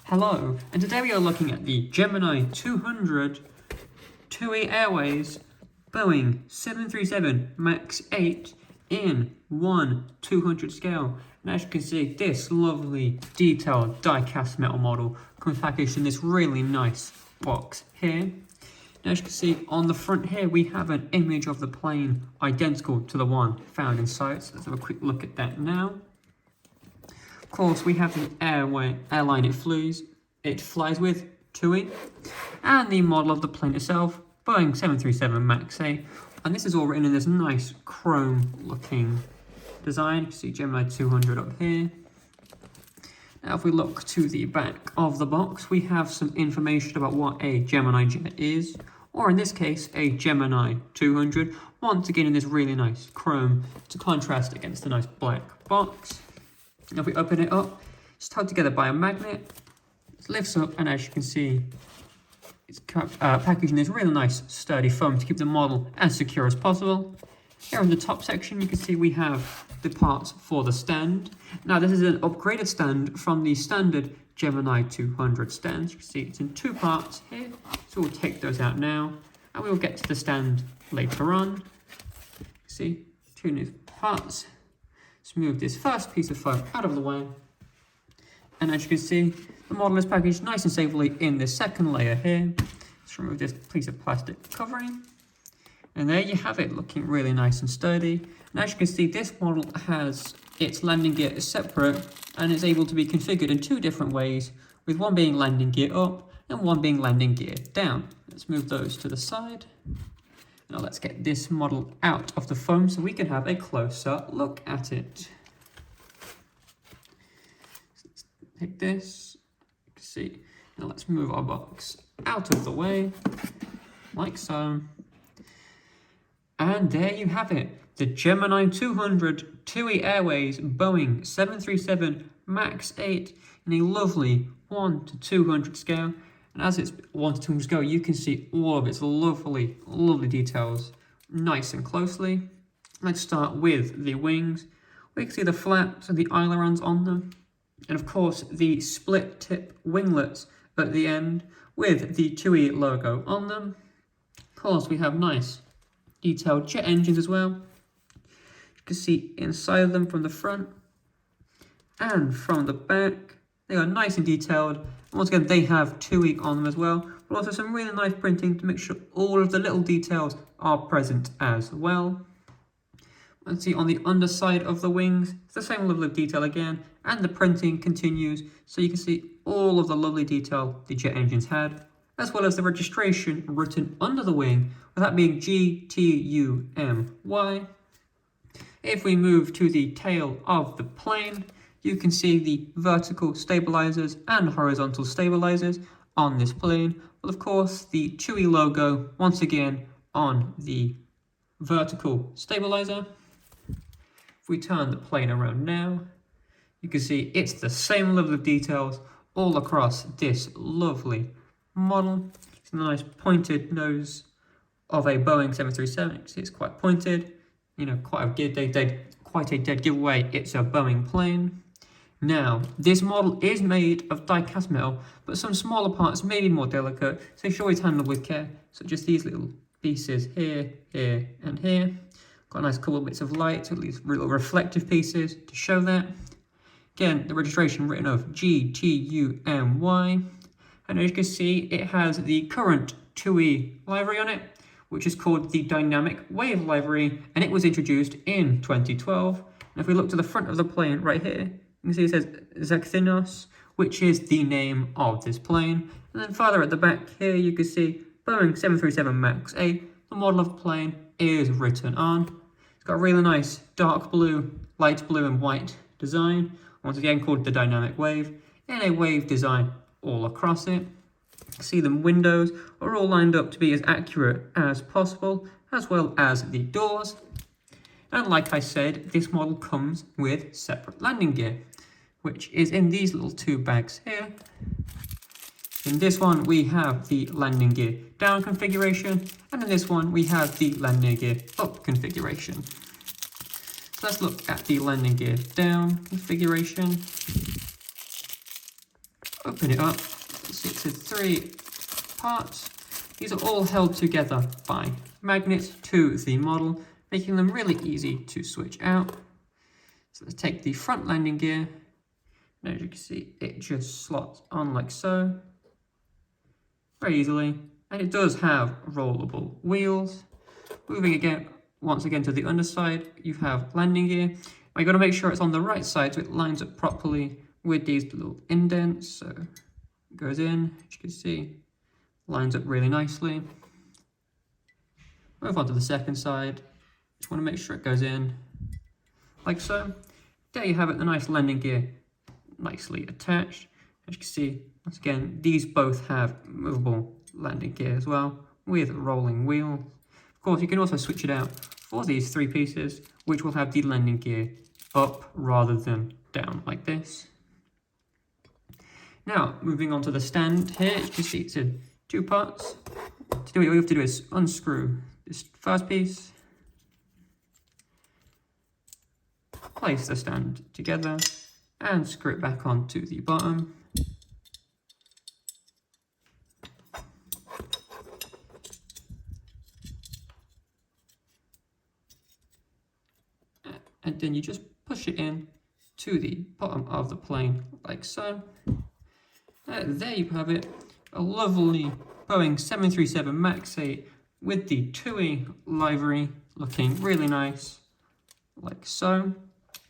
Hello, and today we are looking at the Gemini 200 TUI Airways Boeing 737 MAX 8 in 1/200 scale. And as you can see, this lovely detailed die-cast metal model comes packaged in this really nice box here. And as you can see on the front here, we have an image of the plane identical to the one found inside. So let's have a quick look at that now. Of course, we have the airline it flies with, TUI, and the model of the plane itself, Boeing 737 MAX 8. And this is all written in this nice chrome-looking design. You can see Gemini 200 up here. Now, if we look to the back of the box, we have some information about what a Gemini jet is, or in this case, a Gemini 200. Once again, in this really nice chrome to contrast against the nice black box. Now, if we open it up, it's tied together by a magnet. It lifts up, and as you can see, it's packaged in this really nice sturdy foam to keep the model as secure as possible. Here in the top section, you can see we have the parts for the stand. Now, this is an upgraded stand from the standard Gemini 200 stands. You can see it's in two parts here, so we'll take those out now, and we'll get to the stand later on. See, two new parts. Let's move this first piece of foam out of the way. And as you can see, the model is packaged nice and safely in this second layer here. Let's remove this piece of plastic covering. And there you have it, looking really nice and sturdy. And as you can see, this model has its landing gear separate and is able to be configured in two different ways, with one being landing gear up and one being landing gear down. Let's move those to the side. Now let's get this model out of the foam so we can have a closer look at it. So let's take this, you can see. Now let's move our box out of the way, like so. And there you have it, the Gemini 200 TUI Airways Boeing 737 MAX 8 in a lovely 1/200 scale. And as it's 1/200 scale, you can see all of its lovely, lovely details nice and closely. Let's start with the wings. We can see the flaps and the ailerons on them. And of course, the split tip winglets at the end with the TUI logo on them. Of course, we have nice detailed jet engines as well. You can see inside of them from the front and from the back. They are nice and detailed. Once again, they have TUI on them as well, but also some really nice printing to make sure all of the little details are present as well. Let's see on the underside of the wings, it's the same level of detail again, and the printing continues, so you can see all of the lovely detail the jet engines had, as well as the registration written under the wing, with that being G2TOMY. If we move to the tail of the plane, you can see the vertical stabilizers and horizontal stabilizers on this plane. Well, of course, the TUI logo once again on the vertical stabilizer. If we turn the plane around now, you can see it's the same level of details all across this lovely model. It's a nice pointed nose of a Boeing 737. You can see it's quite pointed, you know, quite a dead giveaway. It's a Boeing plane. Now, this model is made of die-cast metal, but some smaller parts may be more delicate, so you should always handle with care, such as these little pieces here, here, and here. Got a nice couple of bits of light, at least little reflective pieces to show that. Again, the registration written of G2TOMY, and as you can see, it has the current TUI livery on it, which is called the Dynamic Wave livery, and it was introduced in 2012. And if we look to the front of the plane right here, you can see it says G2TOMY, which is the name of this plane. And then further at the back here, you can see Boeing 737 MAX 8. The model of the plane is written on. It's got a really nice dark blue, light blue and white design, once again called the Dynamic Wave, and a wave design all across it. You can see the windows are all lined up to be as accurate as possible, as well as the doors. And like I said, this model comes with separate landing gear, which is in these little two bags here. In this one, we have the landing gear down configuration, and in this one, we have the landing gear up configuration. So let's look at the landing gear down configuration. open it up, you see it's in 3 parts. These are all held together by magnets to the model, making them really easy to switch out. So let's take the front landing gear, and as you can see, it just slots on like so, very easily. And it does have rollable wheels. Moving again, once again to the underside, you have landing gear. You've got to make sure it's on the right side so it lines up properly with these little indents. So it goes in, as you can see, lines up really nicely. Move on to the second side. Just want to make sure it goes in like so. There you have it, the nice landing gear nicely attached. As you can see, once again, these both have movable landing gear as well with rolling wheels. Of course, you can also switch it out for these 3 pieces, which will have the landing gear up rather than down like this. Now, moving on to the stand here, you can see it's in 2 parts. To do it, all you have to do is unscrew this first piece, place the stand together, and screw it back onto the bottom. And then you just push it in to the bottom of the plane like so. There you have it, a lovely Boeing 737 MAX 8 with the TUI livery, looking really nice like so.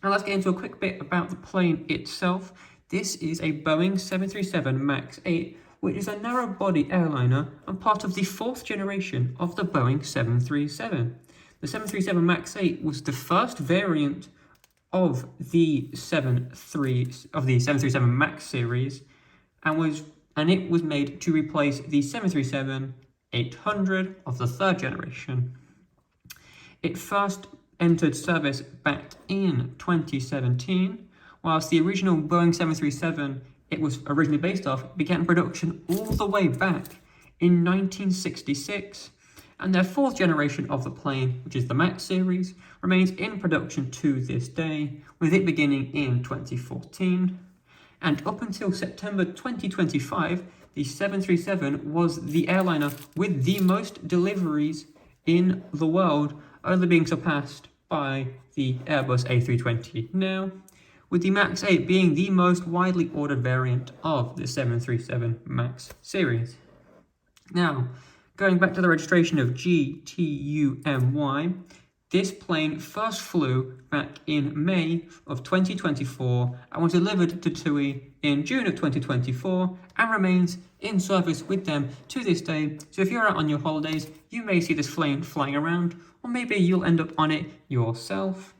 Now let's get into a quick bit about the plane itself. This is a Boeing 737 MAX 8, which is a narrow-body airliner and part of the 4th generation of the Boeing 737. The 737 MAX 8 was the first variant of the 737 MAX series, and it was made to replace the 737-800 of the 3rd generation. It first entered service back in 2017, whilst the original Boeing 737 it was originally based off began production all the way back in 1966. And their 4th generation of the plane, which is the MAX series, remains in production to this day, with it beginning in 2014. And up until September 2025, the 737 was the airliner with the most deliveries in the world, only being surpassed by the Airbus A320 now, with the MAX 8 being the most widely ordered variant of the 737 MAX series. Now, going back to the registration of G2TOMY, this plane first flew back in May of 2024 and was delivered to TUI in June of 2024 and remains in service with them to this day. So if you're out on your holidays, you may see this plane flying around, or maybe you'll end up on it yourself.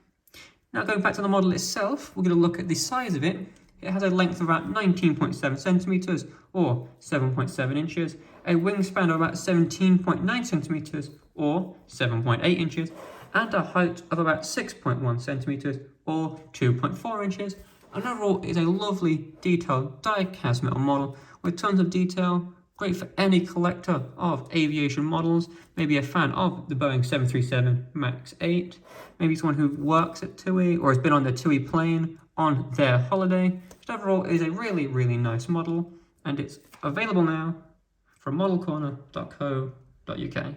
Now going back to the model itself, we're going to look at the size of it. It has a length of about 19.7 centimeters or 7.7 inches, a wingspan of about 17.9 centimeters or 7.8 inches, and a height of about 6.1 centimeters or 2.4 inches. And overall, it is a lovely detailed die-cast metal model with tons of detail, great for any collector of aviation models, maybe a fan of the Boeing 737 MAX 8, maybe someone who works at TUI or has been on the TUI plane on their holiday. But overall, it is a really, really nice model, and it's available now from modelcorner.co.uk.